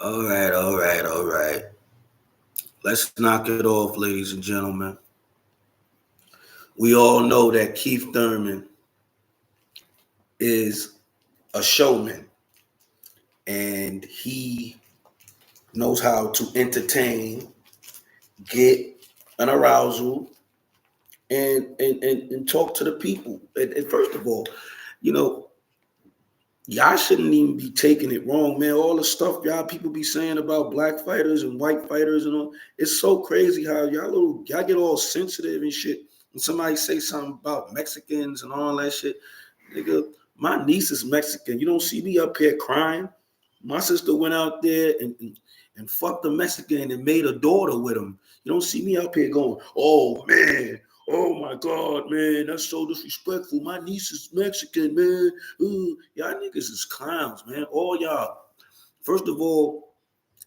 All right. Let's knock it off, ladies and gentlemen. We all know that Keith Thurman is a showman and he knows how to entertain, get an arousal, and talk to the people. And first of all, you know, y'all shouldn't even be taking it wrong, man. All the stuff y'all people be saying about black fighters and white fighters and all, it's so crazy how y'all get all sensitive and shit. When somebody say something about Mexicans and all that shit, nigga, my niece is Mexican. You don't see me up here crying. My sister went out there and fucked a Mexican and made a daughter with him. You don't see me up here going, oh man, oh my God, man, that's so disrespectful. My niece is Mexican, man. Ooh, y'all niggas is clowns, man. All y'all. First of all,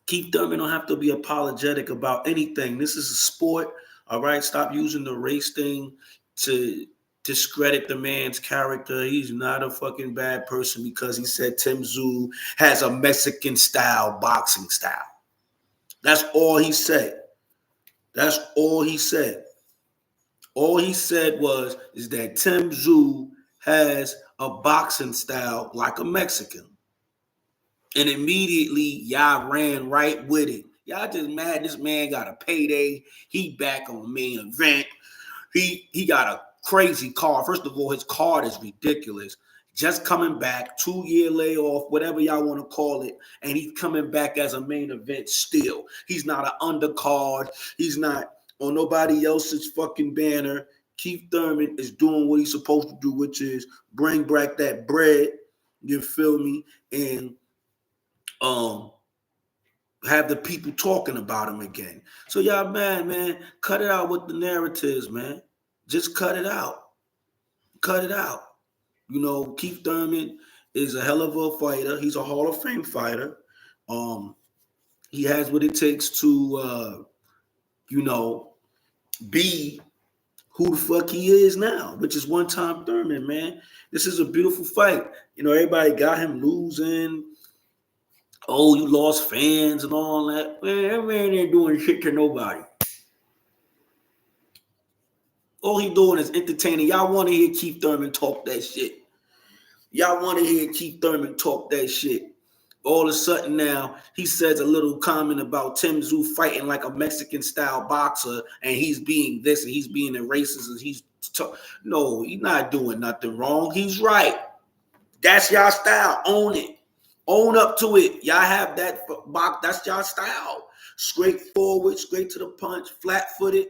Keith Thurman don't have to be apologetic about anything. This is a sport, all right? Stop using the race thing to discredit the man's character. He's not a fucking bad person because he said Tim Tszyu has a Mexican style boxing style. That's all he said. That's all he said. All he said is that Tim Tszyu has a boxing style like a Mexican. And immediately y'all ran right with it. Y'all just mad this man got a payday. He back on main event. He got a crazy card. First of all, his card is ridiculous. Just coming back, 2-year layoff, whatever y'all want to call it, and he's coming back as a main event still. He's not an undercard. He's not on nobody else's fucking banner. Keith Thurman is doing what he's supposed to do, which is bring back that bread, you feel me, and have the people talking about him again. So y'all mad, man, cut it out with the narratives, man. Just cut it out. Cut it out. You know, Keith Thurman is a hell of a fighter. He's a Hall of Fame fighter. He has what it takes to, be who the fuck he is now, which is one-time Thurman, man. This is a beautiful fight. You know, everybody got him losing. Oh, you lost fans and all that. Man, that man ain't doing shit to nobody. All he doing is entertaining. Y'all want to hear Keith Thurman talk that shit. Y'all want to hear Keith Thurman talk that shit. All of a sudden now, he says a little comment about Tim Tszyu fighting like a Mexican-style boxer, and he's being this, and he's being a racist, and no, he's not doing nothing wrong. He's right. That's y'all style. Own it. Own up to it. Y'all have that box. That's y'all style. Straightforward, straight to the punch, flat-footed,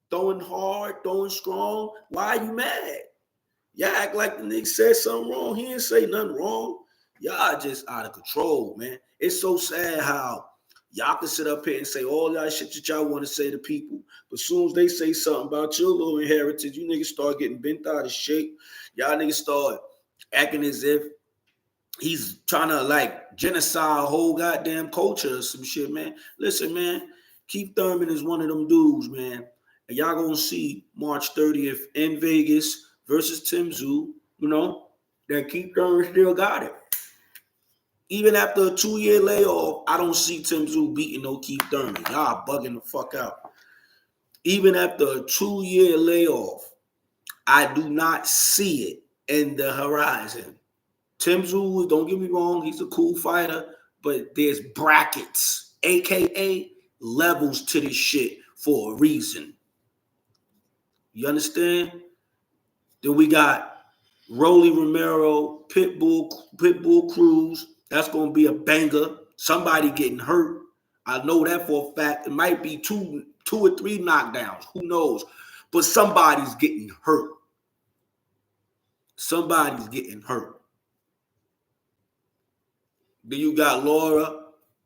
throwing hard, throwing strong. Why are you mad? Y'all act like the nigga said something wrong. He didn't say nothing wrong. Y'all just out of control, man. It's so sad how y'all can sit up here and say all that shit that y'all want to say to people, but as soon as they say something about your little inheritance, you niggas start getting bent out of shape. Y'all niggas start acting as if he's trying to like genocide a whole goddamn culture or some shit, man. Listen, man, Keith Thurman is one of them dudes, man. And y'all gonna see March 30th in Vegas versus Tim Tszyu, you know, that Keith Thurman still got it. Even after a 2-year layoff, I don't see Tim Tszyu beating no Keith Thurman. Y'all bugging the fuck out. Even after a 2-year layoff, I do not see it in the horizon. Tim Tszyu, don't get me wrong, he's a cool fighter, but there's brackets, aka levels to this shit for a reason. You understand? Then we got Rolly Romero, Pitbull Cruz. That's going to be a banger. Somebody getting hurt. I know that for a fact. It might be two or three knockdowns. Who knows? But somebody's getting hurt. Somebody's getting hurt. Then you got Laura.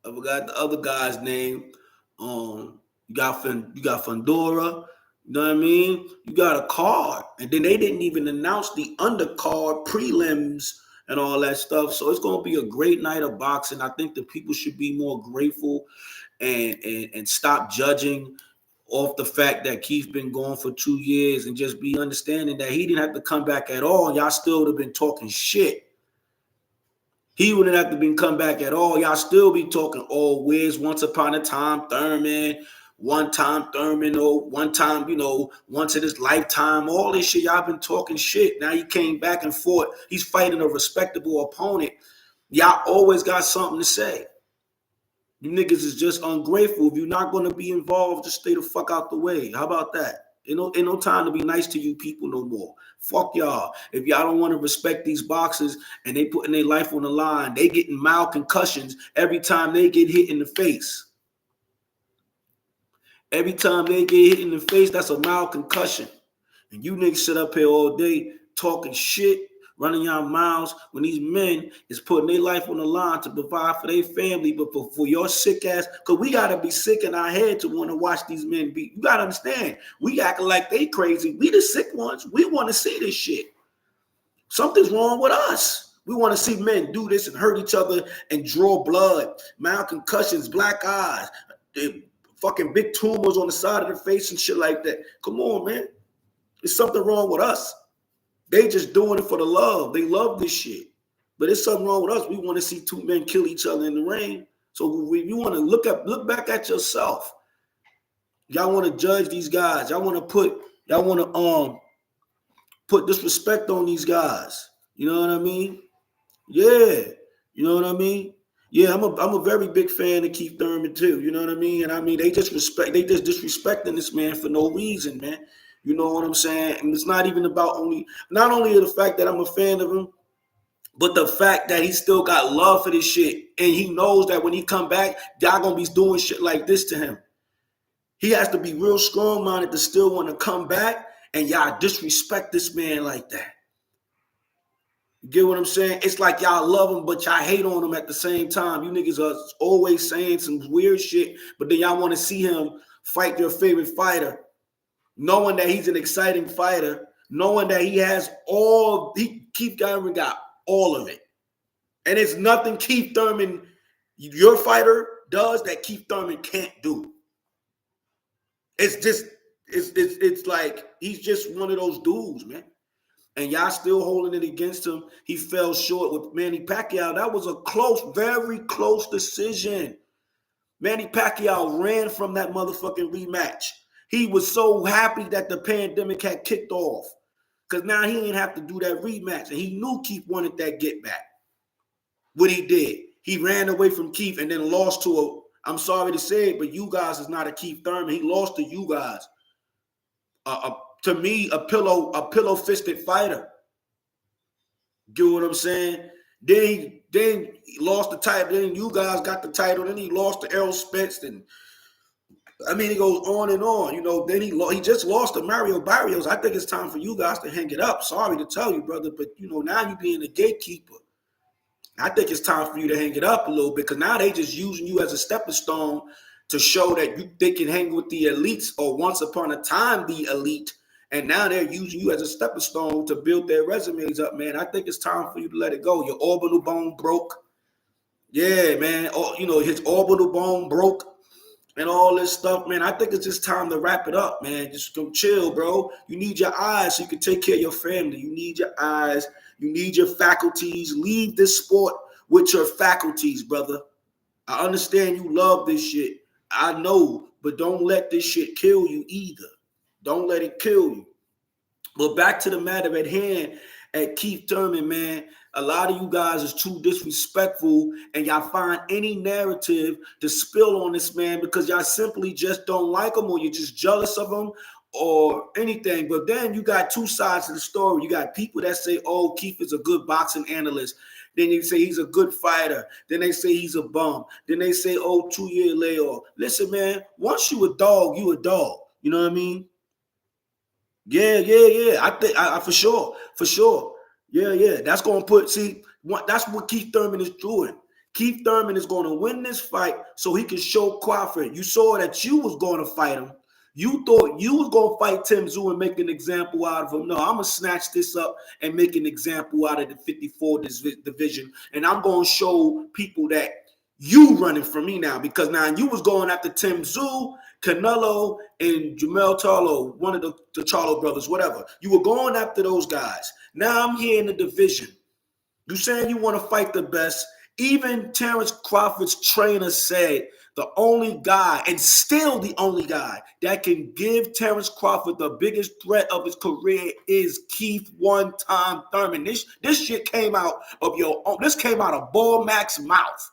I forgot the other guy's name. You got Fundora. You know what I mean? You got a card. And then they didn't even announce the undercard, prelims, and all that stuff. So it's going to be a great night of boxing. I think that people should be more grateful and stop judging off the fact that Keith's been gone for 2 years and just be understanding that he didn't have to come back at all. Y'all still would have been talking shit. He wouldn't have to been come back at all. Y'all still be talking, oh, where's Once Upon a Time Thurman? One time Thurman, or one time, once in his lifetime, all this shit. Y'all been talking shit. Now he came back and forth. He's fighting a respectable opponent. Y'all always got something to say. You niggas is just ungrateful. If you're not going to be involved, just stay the fuck out the way. How about that? Ain't no time to be nice to you people no more. Fuck y'all. If y'all don't want to respect these boxers and they putting their life on the line, they getting mild concussions every time they get hit in the face. Every time they get hit in the face, that's a mild concussion. And you niggas sit up here all day talking shit, running your mouths when these men is putting their life on the line to provide for their family, but for your sick ass, because we got to be sick in our head to want to watch these men beat. You got to understand, we acting like they crazy. We the sick ones. We want to see this shit. Something's wrong with us. We want to see men do this and hurt each other and draw blood, mild concussions, black eyes, fucking big tumors on the side of the face and shit like that. Come on, man. There's something wrong with us. They just doing it for the love. They love this shit. But there's something wrong with us. We want to see two men kill each other in the ring. So you want to look back at yourself. Y'all want to judge these guys. Y'all want to put disrespect on these guys. You know what I mean? Yeah. You know what I mean? Yeah, I'm a very big fan of Keith Thurman too. You know what I mean? And I mean they just disrespecting this man for no reason, man. You know what I'm saying? And it's not even about not only the fact that I'm a fan of him, but the fact that he still got love for this shit. And he knows that when he come back, y'all gonna be doing shit like this to him. He has to be real strong-minded to still want to come back and y'all disrespect this man like that. You get what I'm saying? It's like y'all love him, but y'all hate on him at the same time. You niggas are always saying some weird shit, but then y'all want to see him fight your favorite fighter, knowing that he's an exciting fighter, knowing that Keith Thurman got all of it. And it's nothing Keith Thurman, your fighter, does that Keith Thurman can't do. It's like he's just one of those dudes, man. And y'all still holding it against him. He fell short with Manny Pacquiao. That was a very close decision. Manny Pacquiao ran from that motherfucking rematch. He was so happy that the pandemic had kicked off because now he didn't have to do that rematch. And he knew Keith wanted that get back. What he did, he ran away from Keith and then lost to I'm sorry to say it, but you guys is not a Keith Thurman. He lost to you guys. To me, a pillow-fisted fighter. Get what I'm saying? Then he lost the title. Then you guys got the title. Then he lost to Errol Spence. And I mean, it goes on and on. You know, then he just lost to Mario Barrios. I think it's time for you guys to hang it up. Sorry to tell you, brother, but you know, now you being a gatekeeper. I think it's time for you to hang it up a little bit because now they just using you as a stepping stone to show that they can hang with the elites or once upon a time the elite. And now they're using you as a stepping stone to build their resumes up, man. I think it's time for you to let it go. Your orbital bone broke. Yeah, man. You know, his orbital bone broke and all this stuff, man. I think it's just time to wrap it up, man. Just go chill, bro. You need your eyes so you can take care of your family. You need your eyes. You need your faculties. Leave this sport with your faculties, brother. I understand you love this shit. I know, but don't let this shit kill you either. Don't let it kill you. But back to the matter at hand at Keith Thurman, man. A lot of you guys is too disrespectful and y'all find any narrative to spill on this man because y'all simply just don't like him or you're just jealous of him or anything. But then you got two sides of the story. You got people that say, oh, Keith is a good boxing analyst. Then they say he's a good fighter. Then they say he's a bum. Then they say, oh, 2-year layoff. Listen, man, once you a dog, you a dog. You know what I mean? Yeah. I think I for sure. Yeah. That's gonna that's what Keith Thurman is doing. Keith Thurman is going to win this fight so he can show Crawford. You saw that you was going to fight him. You thought you was going to fight Tim Tszyu and make an example out of him. No, I'm going to snatch this up and make an example out of the 54 division. And I'm going to show people that you running from me now because now you was going after Tim Tszyu, Canelo, and Jamel Charlo, one of the Charlo brothers, whatever. You were going after those guys. Now I'm here in the division. You saying you want to fight the best. Even Terrence Crawford's trainer said the only guy, and still the only guy, that can give Terrence Crawford the biggest threat of his career is Keith one-time Thurman. This shit came out of your own. This came out of Bull Mac's mouth.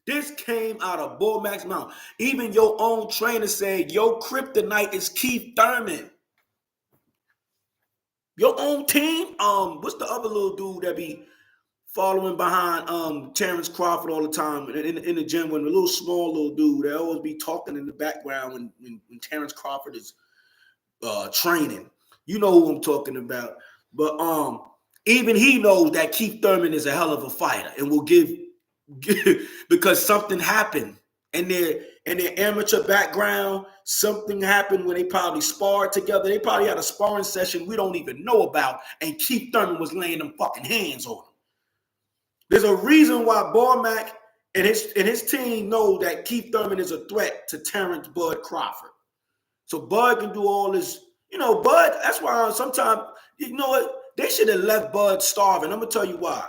This came out of Bull Mac's mouth. Even your own trainer said your kryptonite is Keith Thurman. Your own team, what's the other little dude that be following behind Terrence Crawford all the time in the gym, when the little small little dude, they always be talking in the background when Terrence Crawford is training. You know who I'm talking about. But even he knows that Keith Thurman is a hell of a fighter and will give because something happened in their amateur background. Something happened when they probably sparred together. They probably had a sparring session we don't even know about, and Keith Thurman was laying them fucking hands on him. There's a reason why Bormack and his team know that Keith Thurman is a threat to Terrence Bud Crawford. So Bud can do all this. You know, Bud, that's why sometimes, you know what, they should have left Bud starving. I'm going to tell you why.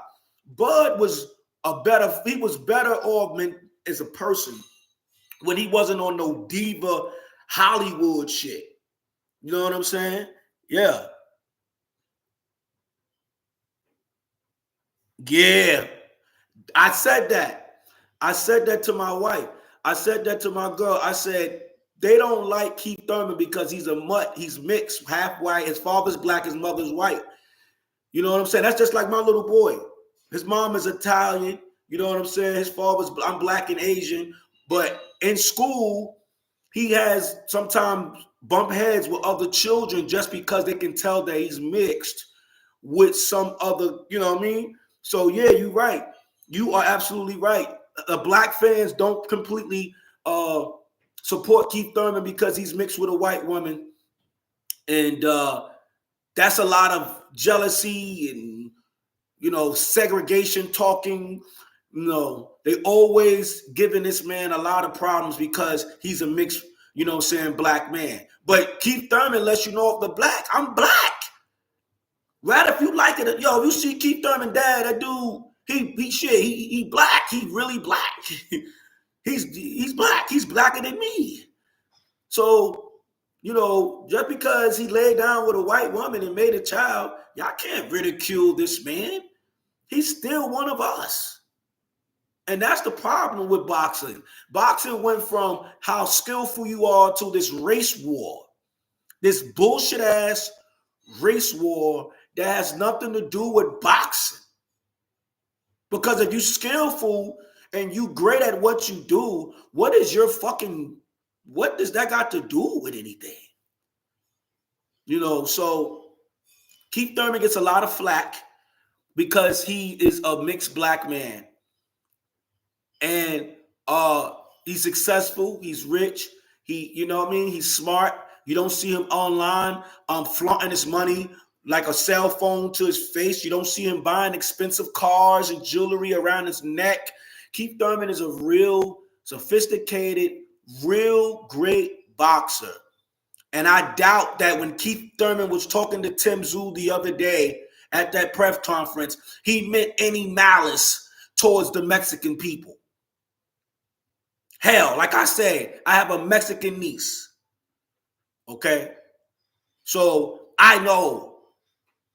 Bud was better off as a person when he wasn't on no diva Hollywood shit. You know what I'm saying? Yeah. Yeah. I said that. I said that to my wife. I said that to my girl. I said, they don't like Keith Thurman because he's a mutt. He's mixed, half white. His father's black, his mother's white. You know what I'm saying? That's just like my little boy. His mom is Italian. You know what I'm saying? His father's, I'm black and Asian. But in school, he has sometimes bump heads with other children just because they can tell that he's mixed with some other, you know what I mean? So yeah, you're right. You are absolutely right. Black fans don't completely support Keith Thurman because he's mixed with a white woman. And that's a lot of jealousy and, you know, segregation talking. You know, they always giving this man a lot of problems because he's a mixed, you know what I'm saying, black man. But Keith Thurman lets you know if the black, I'm black. Right? If you like it, yo, if you see Keith Thurman dad, that dude, he black. He really black. he's black. He's blacker than me. So, you know, just because he laid down with a white woman and made a child, y'all can't ridicule this man. He's still one of us. And that's the problem with boxing. Boxing went from how skillful you are to this race war. This bullshit ass race war that has nothing to do with boxing. Because if you're skillful and you great at what you do, what does that got to do with anything? You know, so Keith Thurman gets a lot of flack because he is a mixed black man. And he's successful, he's rich, you know what I mean? He's smart. You don't see him online flaunting his money like a cell phone to his face. You don't see him buying expensive cars and jewelry around his neck. Keith Thurman is a real sophisticated, real great boxer. And I doubt that when Keith Thurman was talking to Tim Tszyu the other day at that press conference, he meant any malice towards the Mexican people. Hell, like I said, I have a Mexican niece. Okay? So I know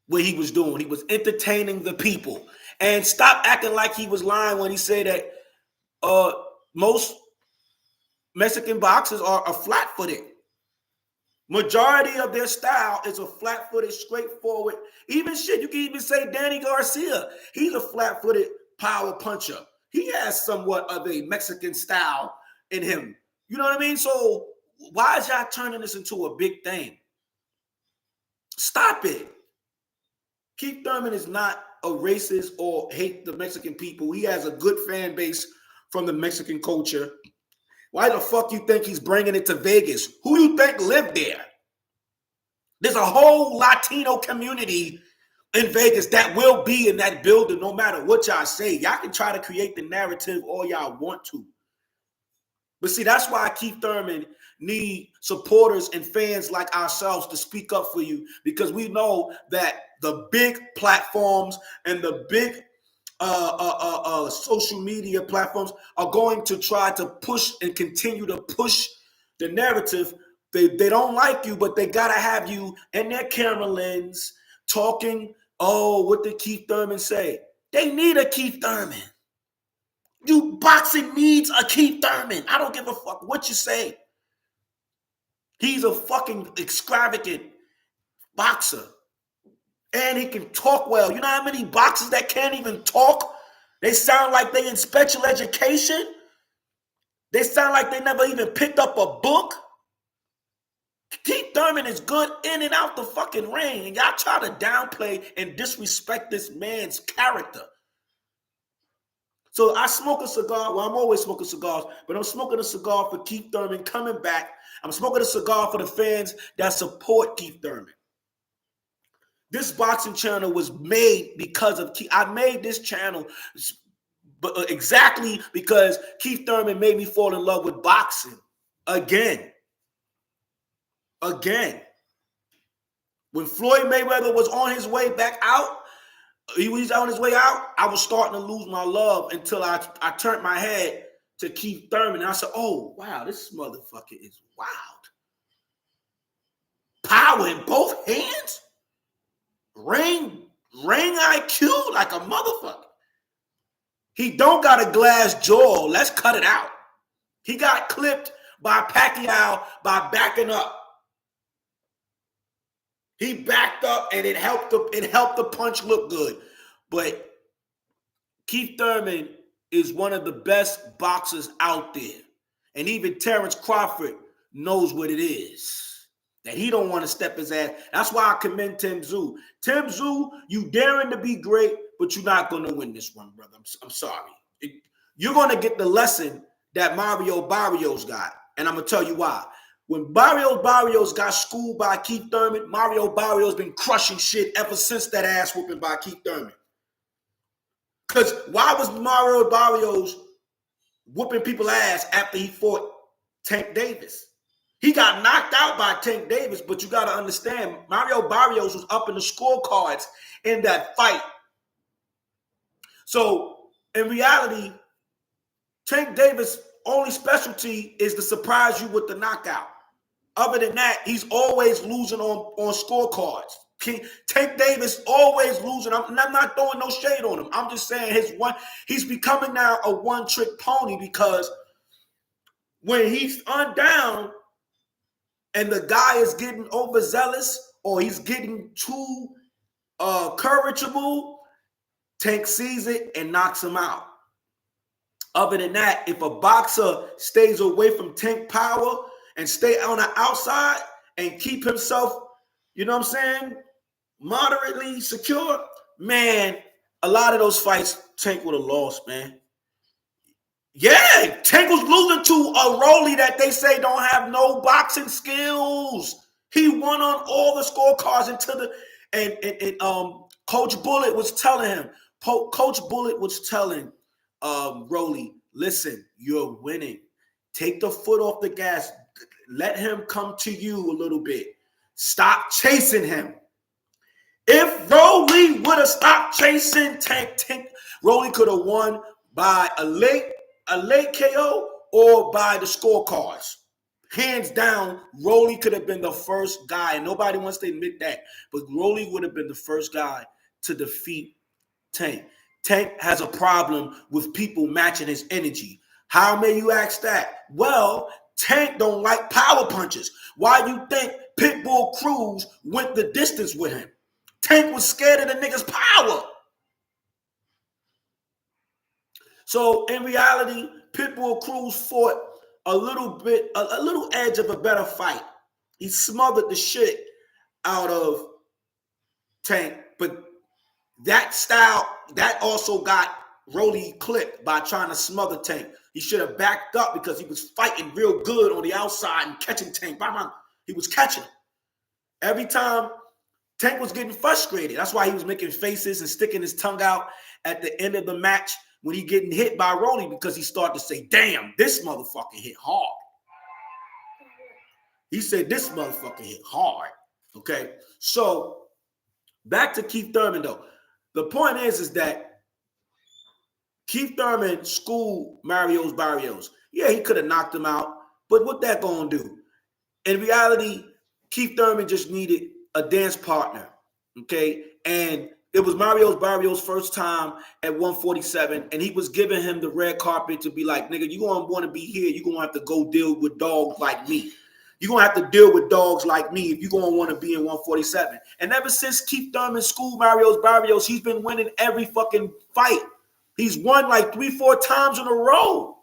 what he was doing. He was entertaining the people. And stop acting like he was lying when he said that most Mexican boxers are flat-footed. Majority of their style is a flat-footed, straightforward. Even shit, you can even say Danny Garcia. He's a flat-footed power puncher. He has somewhat of a Mexican style in him. You know what I mean? So why is y'all turning this into a big thing? Stop it. Keith Thurman is not a racist or hate the Mexican people. He has a good fan base from the Mexican culture. Why the fuck you think he's bringing it to Vegas? Who you think lived there? There's a whole Latino community in Vegas that will be in that building no matter what y'all say. Y'all can try to create the narrative all y'all want to. But see, that's why Keith Thurman need supporters and fans like ourselves to speak up for you, because we know that the big platforms and the big social media platforms are going to try to push and continue to push the narrative. They don't like you, but they gotta have you in their camera lens talking. Oh, what did Keith Thurman say? They need a Keith Thurman. Boxing needs a Keith Thurman. I don't give a fuck what you say. He's a fucking extravagant boxer. And he can talk well. You know how many boxers that can't even talk? They sound like they in special education. They sound like they never even picked up a book. Keith Thurman is good in and out the fucking ring. And y'all try to downplay and disrespect this man's character. So I smoke a cigar. Well, I'm always smoking cigars, but I'm smoking a cigar for Keith Thurman coming back. I'm smoking a cigar for the fans that support Keith Thurman. This boxing channel was made because of Keith. I made this channel exactly because Keith Thurman made me fall in love with boxing again. When Floyd Mayweather was on his way back out, he was on his way out, I was starting to lose my love until I turned my head to Keith Thurman. And I said, oh, wow, this motherfucker is wild. Power in both hands? Ring IQ like a motherfucker. He don't got a glass jaw. Let's cut it out. He got clipped by Pacquiao by backing up. He backed up and it helped the punch look good. But Keith Thurman is one of the best boxers out there. And even Terrence Crawford knows what it is. That he don't want to step his ass. That's why I commend Tim Tszyu. Tim Tszyu, you daring to be great, but you're not going to win this one, brother. I'm sorry. You're going to get the lesson that Mario Barrios got. And I'm going to tell you why. When Mario Barrios got schooled by Keith Thurman, Mario Barrios been crushing shit ever since that ass whooping by Keith Thurman. Because why was Mario Barrios whooping people's ass after he fought Tank Davis? He got knocked out by Tank Davis, but you got to understand, Mario Barrios was up in the scorecards in that fight. So, in reality, Tank Davis' only specialty is to surprise you with the knockout. Other than that, he's always losing on scorecards. Tank Davis always losing. I'm not throwing no shade on him. I'm just saying he's becoming now a one-trick pony because when he's down, and the guy is getting overzealous or he's getting too courageable, Tank sees it and knocks him out. Other than that, if a boxer stays away from Tank power and stay on the outside and keep himself, you know what I'm saying, moderately secure, man, a lot of those fights Tank would have lost, man. Yeah, Tank was losing to a Rolly that they say don't have no boxing skills. He won on all the scorecards and Coach Bullet was telling him. Coach Bullet was telling Rolly, listen, you're winning. Take the foot off the gas. Let him come to you a little bit. Stop chasing him. If Rolly would have stopped chasing Tank, Rolly could have won by a late KO or by the scorecards. Hands down, Rolly could have been the first guy, and nobody wants to admit that, but Rolly would have been the first guy to defeat Tank. Tank has a problem with people matching his energy. How may you ask that? Well, Tank don't like power punches. Why you think Pitbull Cruz went the distance with him? Tank was scared of the nigga's power. So in reality, Pitbull Cruz fought a little edge of a better fight. He smothered the shit out of Tank, but that style, that also got Rolly clipped by trying to smother Tank. He should have backed up because he was fighting real good on the outside and catching Tank. He was catching him. Every time Tank was getting frustrated. That's why he was making faces and sticking his tongue out at the end of the match when he getting hit by Rolly, because he started to say, damn, this motherfucker hit hard. He said, this motherfucker hit hard. Okay. So Back to Keith Thurman, though. The point is that Keith Thurman schooled Mario's Barrios. Yeah, he could have knocked him out, but what that gonna do? In reality, Keith Thurman just needed a dance partner, okay? And it was Mario's Barrios' first time at 147, and he was giving him the red carpet to be like, nigga, you gonna want to be here. You're gonna have to go deal with dogs like me. You're going to have to deal with dogs like me if you're going to want to be in 147. And ever since Keith Thurman schooled Mario's Barrios, he's been winning every fucking fight. He's won like 3-4 times in a row.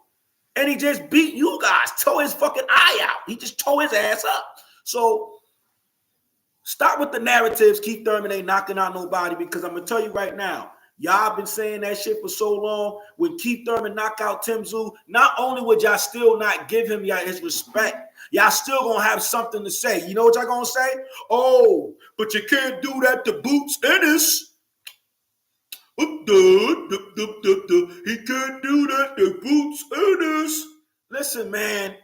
And he just beat you guys, tore his fucking eye out. He just tore his ass up. So stop with the narratives. Keith Thurman ain't knocking out nobody, because I'm going to tell you right now, y'all been saying that shit for so long. When Keith Thurman knocked out Tim Tszyu, not only would y'all still not give him his respect, y'all still gonna have something to say. You know what y'all gonna say? Oh, but you can't do that to Boots Ennis. He can't do that to Boots Ennis. Listen, man,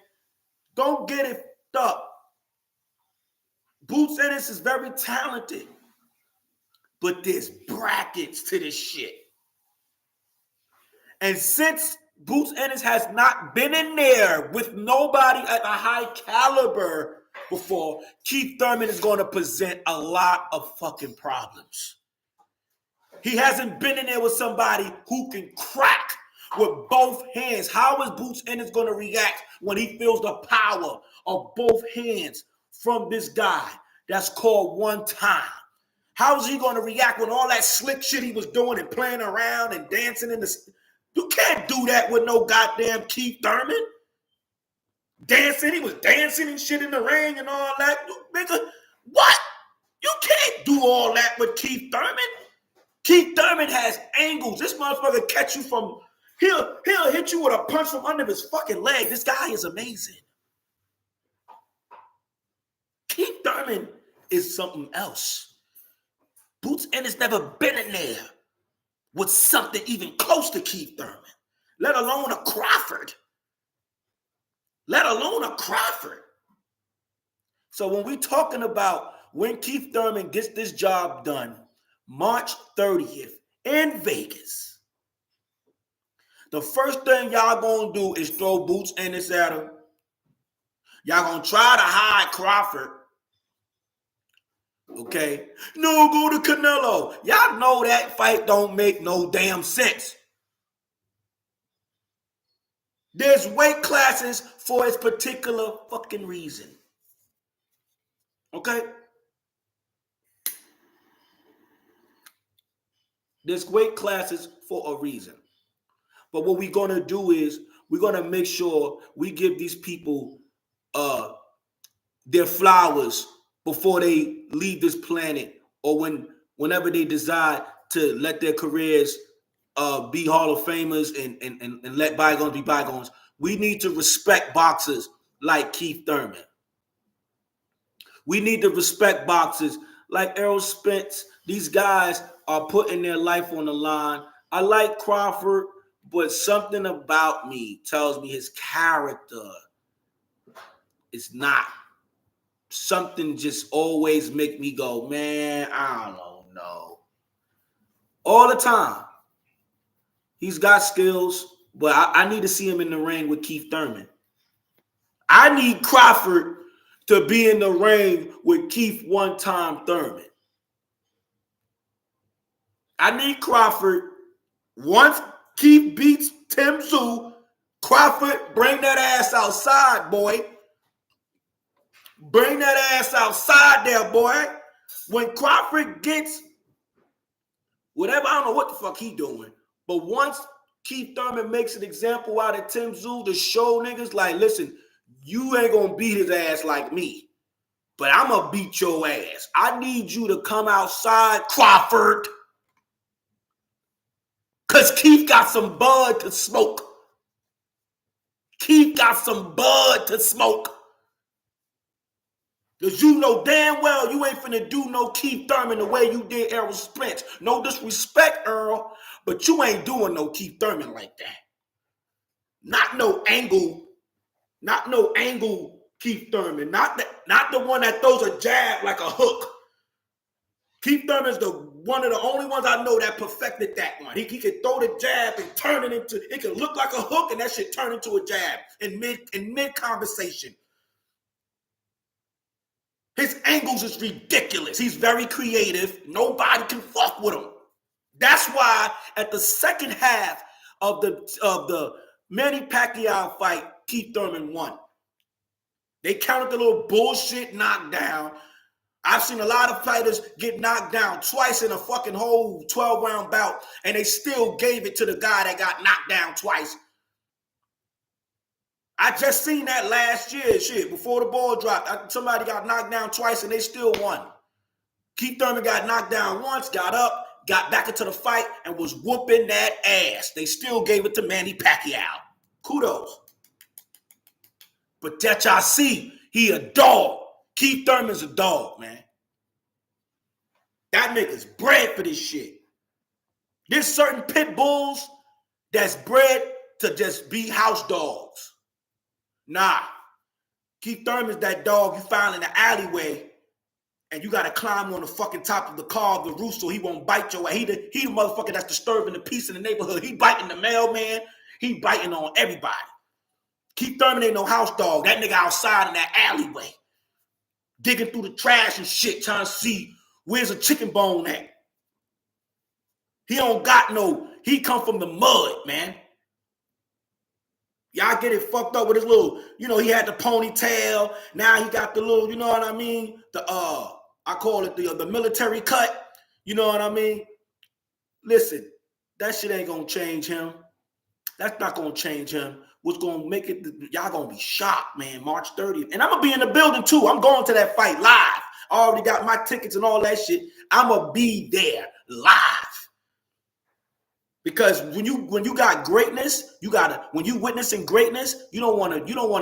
don't get it up. Boots Ennis is very talented, but there's brackets to this shit. And since Boots Ennis has not been in there with nobody at a high caliber before, Keith Thurman is going to present a lot of fucking problems. He hasn't been in there with somebody who can crack with both hands. How is Boots Ennis going to react when he feels the power of both hands from this guy that's called One Time? How is he going to react when all that slick shit he was doing and playing around and dancing in the... You can't do that with no goddamn Keith Thurman. Dancing, he was dancing and shit in the ring and all that. Nigga, what? You can't do all that with Keith Thurman. Keith Thurman has angles. This motherfucker catch you from... He'll hit you with a punch from under his fucking leg. This guy is amazing. Keith Thurman is something else. Boots Ennis never been in there with something even close to Keith Thurman, let alone a Crawford. Let alone a Crawford. So when we're talking about when Keith Thurman gets this job done, March 30th in Vegas, the first thing y'all gonna do is throw Boots Ennis at him. Y'all gonna try to hide Crawford. Okay, no, go to Canelo. Y'all know that fight don't make no damn sense. There's weight classes for its particular fucking reason. Okay? There's weight classes for a reason. But what we're gonna do is we're gonna make sure we give these people their flowers before they leave this planet, or whenever they decide to let their careers be Hall of Famers and let bygones be bygones. We need to respect boxers like Keith Thurman. We need to respect boxers like Errol Spence. These guys are putting their life on the line. I like Crawford, but something about me tells me his character is not. Something just always make me go, man, I don't know. All the time. He's got skills, but I need to see him in the ring with Keith Thurman. I need Crawford to be in the ring with Keith One Time Thurman. I need Crawford. Once Keith beats Tim Tszyu, Crawford, bring that ass outside, boy. Bring that ass outside there, boy. When Crawford gets whatever, I don't know what the fuck he doing, but once Keith Thurman makes an example out of Tim Tszyu to show niggas like, listen, you ain't gonna beat his ass like me, but I'm gonna beat your ass. I need you to come outside, Crawford, because Keith got some bud to smoke. Keith got some bud to smoke. Because you know damn well you ain't finna do no Keith Thurman the way you did Errol Spence. No disrespect, Earl, but you ain't doing no Keith Thurman like that. Not no angle Keith Thurman. Not the one that throws a jab like a hook. Keith Thurman's one of the only ones I know that perfected that one. He could throw the jab and turn it into, it could look like a hook and that shit turn into a jab in mid conversation. His angles is ridiculous. He's very creative. Nobody can fuck with him. That's why at the second half of the Manny Pacquiao fight, Keith Thurman won. They counted the little bullshit knockdown. I've seen a lot of fighters get knocked down twice in a fucking whole 12-round bout, and they still gave it to the guy that got knocked down twice. I just seen that last year, shit, before the ball dropped. Somebody got knocked down twice, and they still won. Keith Thurman got knocked down once, got up, got back into the fight, and was whooping that ass. They still gave it to Manny Pacquiao. Kudos. But that y'all see, he a dog. Keith Thurman's a dog, man. That nigga's bred for this shit. There's certain pit bulls that's bred to just be house dogs. Nah. Keith Thurman's that dog you find in the alleyway and you got to climb on the fucking top of the car of the roof so he won't bite your ass. He the motherfucker that's disturbing the peace in the neighborhood. He biting the mailman. He biting on everybody. Keith Thurman ain't no house dog. That nigga outside in that alleyway, digging through the trash and shit, trying to see where's a chicken bone at. He don't got no, he come from the mud, man. Y'all get it fucked up with his little, he had the ponytail. Now he got the little, you know what I mean? I call it the military cut. You know what I mean? Listen, that shit ain't gonna change him. That's not gonna change him. What's gonna make it, y'all gonna be shocked, man, March 30th. And I'm gonna be in the building too. I'm going to that fight live. I already got my tickets and all that shit. I'm gonna be there live. Because when you got greatness, when you witnessing greatness, you don't want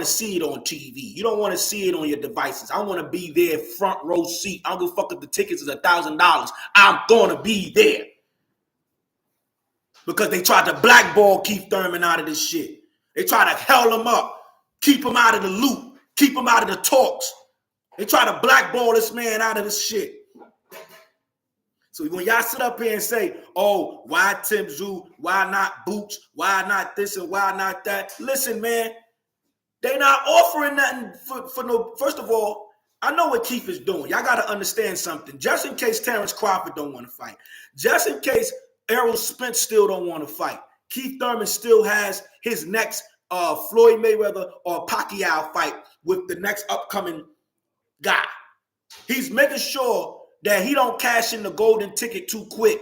to see it on TV. You don't want to see it on your devices. I want to be there, front row seat. I don't give a fuck if the tickets is $1,000. I'm gonna be there. Because they tried to blackball Keith Thurman out of this shit. They tried to hell him up, keep him out of the loop, keep him out of the talks. They try to blackball this man out of this shit. So when y'all sit up here and say, oh, why Tim Tszyu? Why not Boots? Why not this and why not that? Listen, man, they not offering nothing for no. First of all, I know what Keith is doing. Y'all got to understand something. Just in case Terrence Crawford don't want to fight. Just in case Errol Spence still don't want to fight. Keith Thurman still has his next Floyd Mayweather or Pacquiao fight with the next upcoming guy. He's making sure that he don't cash in the golden ticket too quick.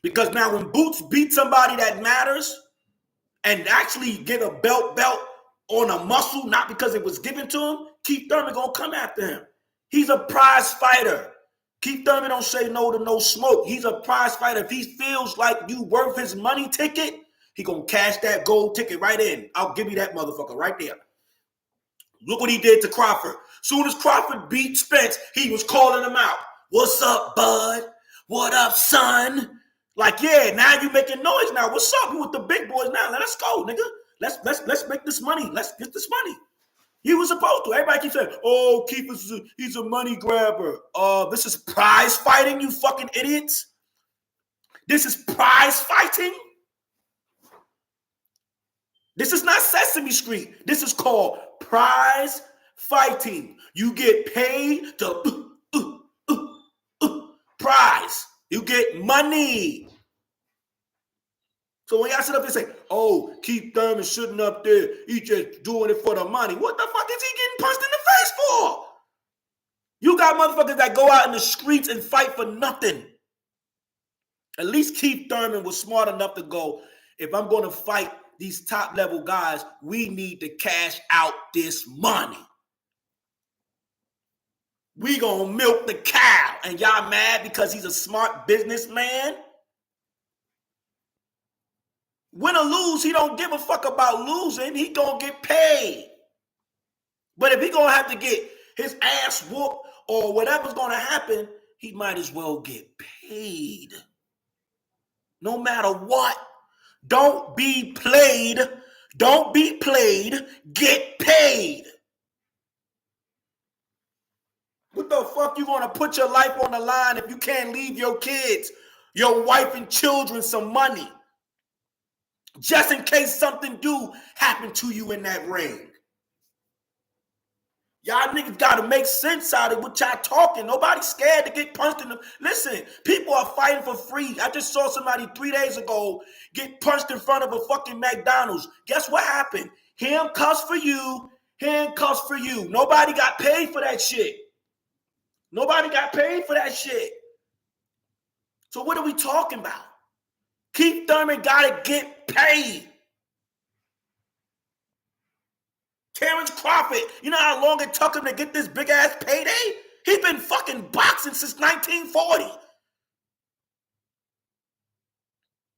Because now when Boots beat somebody that matters and actually get a belt on a muscle, not because it was given to him, Keith Thurman gonna come after him. He's a prize fighter. Keith Thurman don't say no to no smoke. He's a prize fighter. If he feels like you worth his money ticket, he gonna cash that gold ticket right in. I'll give you that motherfucker right there. Look what he did to Crawford. Soon as Crawford beat Spence, he was calling him out. What's up, bud? What up, son? Like, yeah, now you making noise now. What's up? You with the big boys now. Let's go, nigga. Let's make this money. Let's get this money. He was supposed to. Everybody keeps saying, oh, Keith he's a money grabber. This is prize fighting, you fucking idiots. This is prize fighting. This is not Sesame Street. This is called prize fighting. You get paid to prize. You get money. So when y'all sit up and say, oh, Keith Thurman shouldn't up there, he just doing it for the money. What the fuck is he getting punched in the face for? You got motherfuckers that go out in the streets and fight for nothing. At least Keith Thurman was smart enough to go, if I'm going to fight these top level guys, we need to cash out this money. We gonna milk the cow. And y'all mad because he's a smart businessman? Win or lose, he don't give a fuck about losing. He gonna get paid. But if he gonna have to get his ass whooped or whatever's gonna happen, he might as well get paid. No matter what. Don't be played. Don't be played. Get paid. What the fuck you gonna put your life on the line if you can't leave your kids, your wife and children some money? Just in case something do happen to you in that ring. Y'all niggas gotta make sense out of what y'all talking. Nobody's scared to get punched in the... Listen, people are fighting for free. I just saw somebody 3 days ago get punched in front of a fucking McDonald's. Guess what happened? Handcuffs for you, handcuffs for you. Nobody got paid for that shit. Nobody got paid for that shit. So what are we talking about? Keith Thurman gotta get paid. Terrence Crawford, you know how long it took him to get this big ass payday? He been fucking boxing since 1940.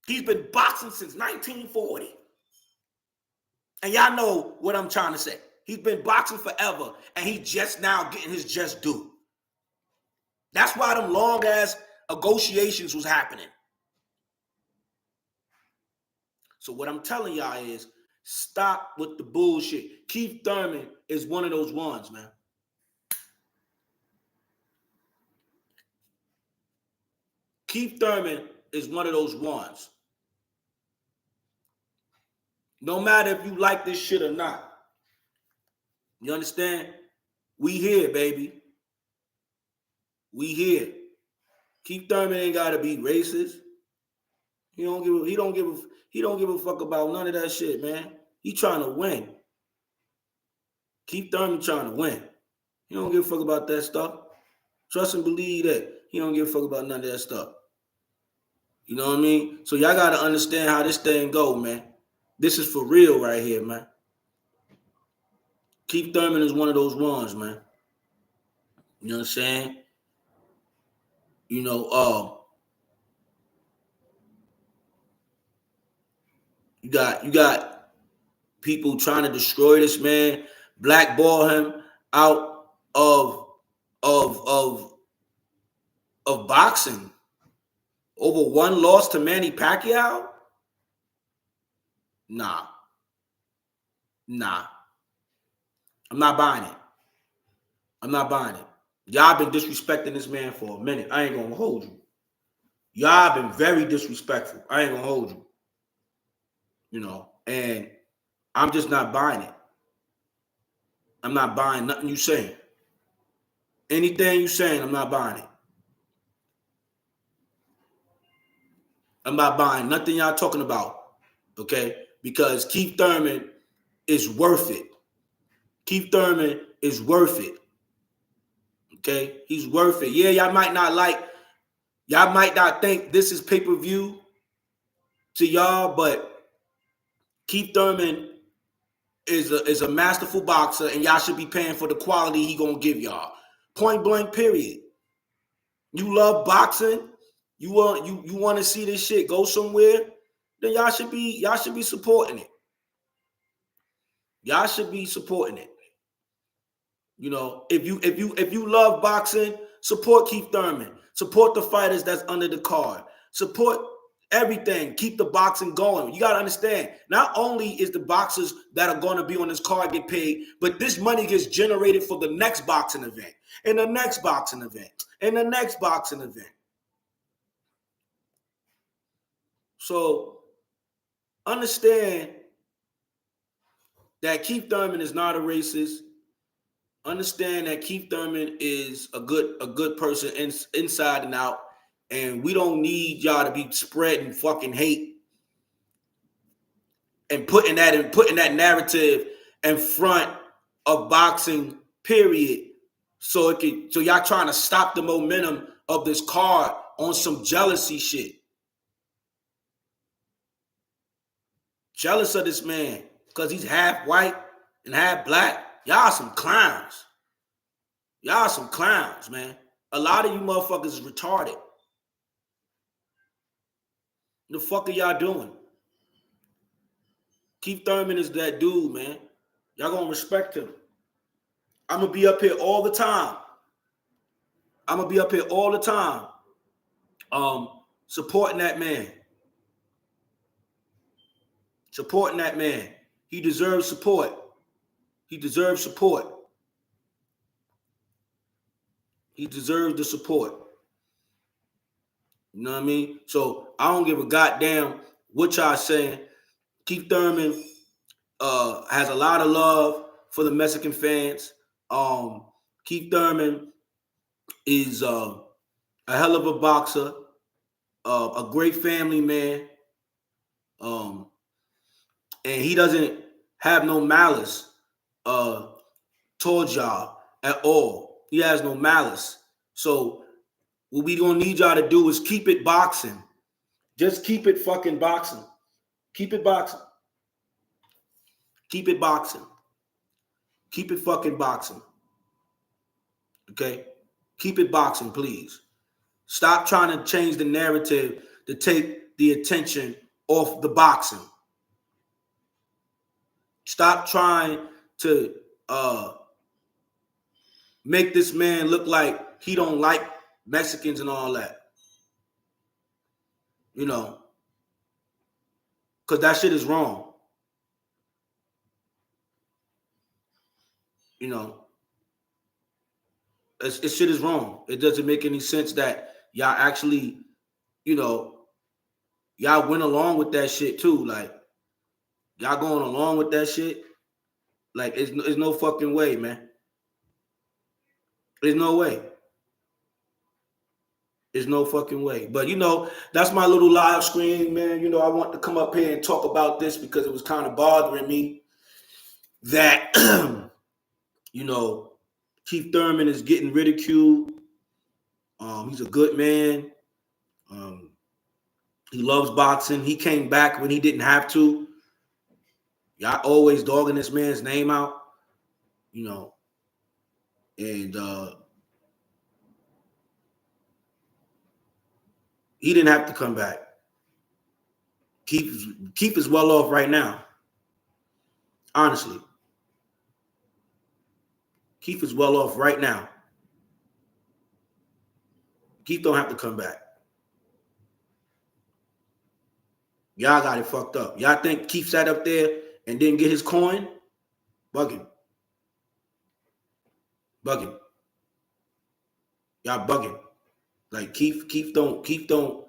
He's been boxing since 1940. And y'all know what I'm trying to say. He's been boxing forever, and he just now getting his just due. That's why them long ass negotiations was happening. So what I'm telling y'all is, stop with the bullshit. Keith Thurman is one of those ones, man. Keith Thurman is one of those ones. No matter if you like this shit or not. You understand? We here, baby. We here. Keith Thurman ain't gotta be racist. He don't give a fuck about none of that shit, man. He trying to win. Keith Thurman trying to win. He don't give a fuck about that stuff. Trust and believe that. He don't give a fuck about none of that stuff. You know what I mean? So y'all gotta understand how this thing go, man. This is for real right here, man. Keith Thurman is one of those ones, man. You know what I'm saying? You know, you got people trying to destroy this man, blackball him out of boxing over one loss to Manny Pacquiao. Nah. I'm not buying it. I'm not buying it. Y'all been disrespecting this man for a minute. I ain't gonna hold you. Y'all been very disrespectful. I ain't gonna hold you. You know, and I'm just not buying it. I'm not buying nothing you saying. Anything you saying, I'm not buying it. I'm not buying nothing y'all talking about. Okay? Because Keith Thurman is worth it. Keith Thurman is worth it. Okay? He's worth it. Yeah, y'all might not think this is pay-per-view to y'all, but Keith Thurman is a masterful boxer, and y'all should be paying for the quality he gonna give y'all. Point blank, period. You love boxing, you want to see this shit go somewhere, then y'all should be supporting it. Y'all should be supporting it. You know, if you love boxing, support Keith Thurman. Support the fighters that's under the card. Support everything. Keep the boxing going. You got to understand, not only is the boxers that are going to be on this card get paid, but this money gets generated for the next boxing event, and the next boxing event, and the next boxing event. So understand that Keith Thurman is not a racist. Understand that Keith Thurman is a good person inside and out, and we don't need y'all to be spreading fucking hate and putting that narrative in front of boxing, period. So y'all trying to stop the momentum of this card on some jealousy shit. Jealous of this man because he's half white and half black. Y'all some clowns. Y'all some clowns, man. A lot of you motherfuckers is retarded. The fuck are y'all doing? Keith Thurman is that dude, man. Y'all gonna respect him. I'm gonna be up here all the time. Supporting that man. Supporting that man. He deserves support. He deserves support. He deserves the support. You know what I mean? So I don't give a goddamn what y'all saying. Keith Thurman has a lot of love for the Mexican fans. Keith Thurman is a hell of a boxer, a great family man, and he doesn't have no malice towards y'all at all. He has no malice. So what we gonna need y'all to do is keep it boxing. Just keep it fucking boxing. Keep it boxing. Keep it boxing. Keep it fucking boxing. Okay? Keep it boxing, please. Stop trying to change the narrative to take the attention off the boxing. Stop trying to make this man look like he don't like Mexicans and all that. You know, because that shit is wrong. You know, it shit is wrong. It doesn't make any sense that y'all actually, you know, y'all went along with that shit too. Like, y'all going along with that shit. Like, it's no fucking way, man. There's no way. There's no fucking way. But, you know, that's my little live stream, man. You know, I want to come up here and talk about this because it was kind of bothering me that, you know, Keith Thurman is getting ridiculed. He's a good man. He loves boxing. He came back when he didn't have to. Y'all always dogging this man's name out, you know. And he didn't have to come back. Keith is well off right now. Honestly. Keith is well off right now. Keith don't have to come back. Y'all got it fucked up. Y'all think Keith sat up there and didn't get his coin? Bugging. Bugging. Y'all bugging. Like Keith don't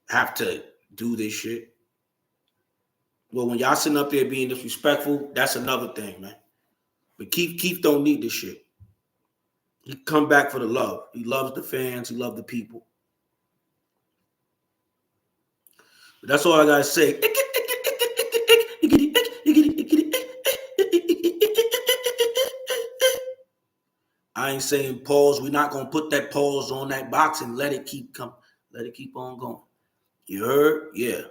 have to do this shit. Well, when y'all sitting up there being disrespectful, that's another thing, man. But Keith don't need this shit. He come back for the love. He loves the fans. He loves the people. But that's all I gotta say. I ain't saying pause. We're not gonna put that pause on that box and let it keep on going. You heard? Yeah.